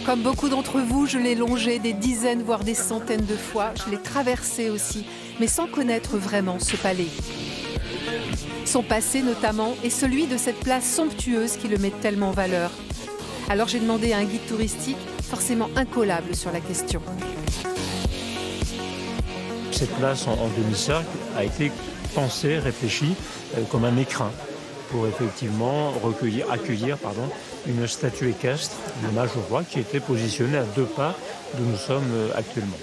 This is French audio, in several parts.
Comme beaucoup d'entre vous, je l'ai longé des dizaines, voire des centaines de fois. Je l'ai traversé aussi, mais sans connaître vraiment ce palais. Son passé notamment, et celui de cette place somptueuse qui le met tellement en valeur. Alors j'ai demandé à un guide touristique, forcément incollable sur la question. Cette place en demi-cercle a été pensée, réfléchie comme un écrin pour effectivement accueillir une statue équestre, un hommage au roi qui était positionnée à 2 pas d'où nous sommes actuellement.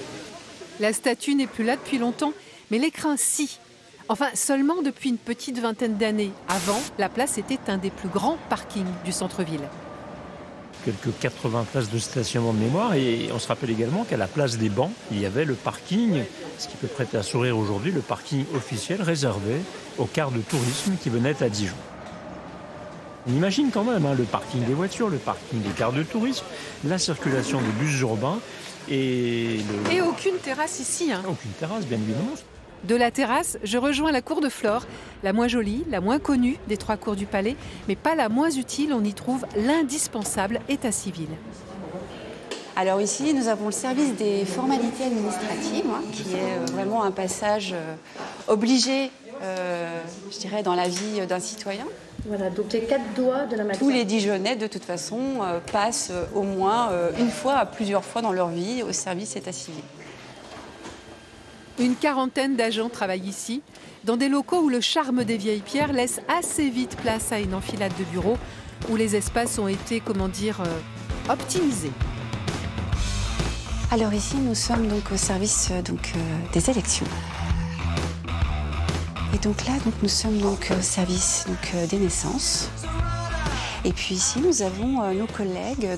La statue n'est plus là depuis longtemps, mais l'écrin si. Enfin, seulement depuis une petite vingtaine d'années. Avant, la place était un des plus grands parkings du centre-ville. Quelques 80 places de stationnement de mémoire, et on se rappelle également qu'à la place des bancs, il y avait le parking, ce qui peut prêter à sourire aujourd'hui, le parking officiel réservé aux cars de tourisme qui venaient à Dijon. On imagine quand même le parking des voitures, le parking des cars de tourisme, la circulation des bus urbains et... Et aucune terrasse ici. Aucune terrasse, bien évidemment. De la terrasse, je rejoins la cour de Flore, la moins jolie, la moins connue des 3 cours du palais, mais pas la moins utile, on y trouve l'indispensable état civil. Alors ici, nous avons le service des formalités administratives, qui est vraiment un passage obligé, je dirais, dans la vie d'un citoyen. Voilà, donc les 4 doigts de la main. Tous les Dijonnais, de toute façon, passent au moins une fois à plusieurs fois dans leur vie au service état civil. Une quarantaine d'agents travaillent ici, dans des locaux où le charme des vieilles pierres laisse assez vite place à une enfilade de bureaux, où les espaces ont été, optimisés. Alors ici, nous sommes donc au service des élections. Et donc là, nous sommes au service des naissances. Et puis ici, nous avons nos collègues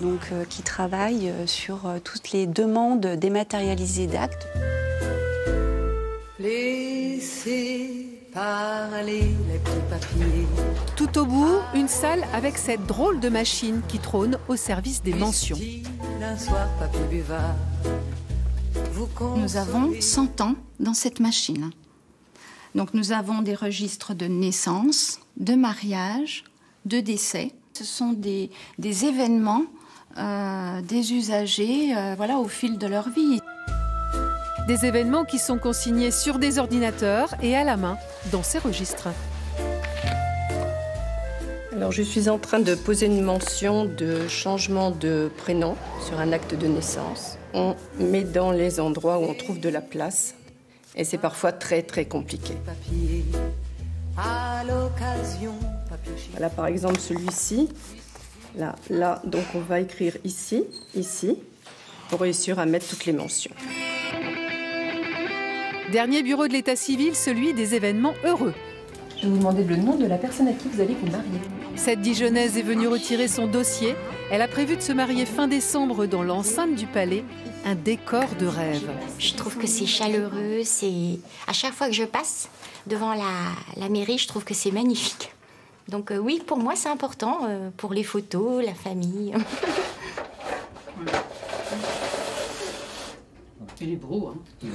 qui travaillent sur toutes les demandes dématérialisées d'actes. Laissez parler les petits papiers. Tout au bout, une salle avec cette drôle de machine qui trône au service des mentions. Nous avons 100 ans dans cette machine. Donc nous avons des registres de naissance, de mariage, de décès. Ce sont des événements des usagers au fil de leur vie. Des événements qui sont consignés sur des ordinateurs et à la main dans ces registres. Alors, je suis en train de poser une mention de changement de prénom sur un acte de naissance. On met dans les endroits où on trouve de la place et c'est parfois très très compliqué. Voilà, par exemple celui-ci. Là, donc on va écrire ici, pour réussir à mettre toutes les mentions. Dernier bureau de l'état civil, celui des événements heureux. Je vais vous demander le nom de la personne à qui vous allez vous marier. Cette Dijonnaise est venue retirer son dossier. Elle a prévu de se marier fin décembre dans l'enceinte du palais, un décor de rêve. Je trouve que c'est chaleureux, à chaque fois que je passe devant la mairie, je trouve que c'est magnifique. Donc oui, pour moi c'est important, pour les photos, la famille. Il est beau, hein.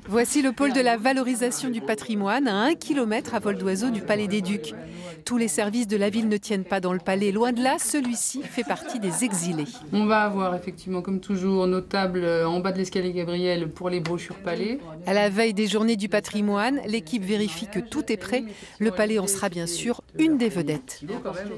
Voici le pôle de la valorisation du patrimoine, à 1 kilomètre à vol d'oiseau du Palais des Ducs. Tous les services de la ville ne tiennent pas dans le palais. Loin de là, celui-ci fait partie des exilés. On va avoir effectivement, comme toujours, nos tables en bas de l'escalier Gabriel pour les brochures palais. À la veille des journées du patrimoine, l'équipe vérifie que tout est prêt. Le palais en sera bien sûr une des vedettes.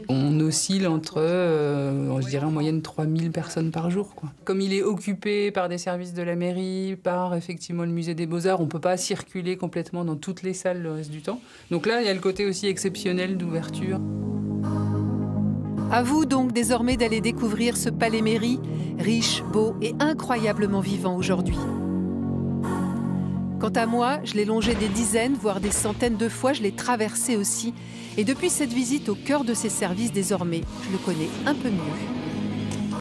On oscille entre, je dirais en moyenne 3000 personnes par jour, quoi. Comme il est occupé par des services de la mairie, par effectivement le musée des Beaux-Arts, on ne peut pas circuler complètement dans toutes les salles le reste du temps. Donc là, il y a le côté aussi exceptionnel d'ouverture. À vous donc désormais d'aller découvrir ce palais-mairie, riche, beau et incroyablement vivant aujourd'hui. Quant à moi, je l'ai longé des dizaines, voire des centaines de fois, je l'ai traversé aussi. Et depuis cette visite au cœur de ses services désormais, je le connais un peu mieux.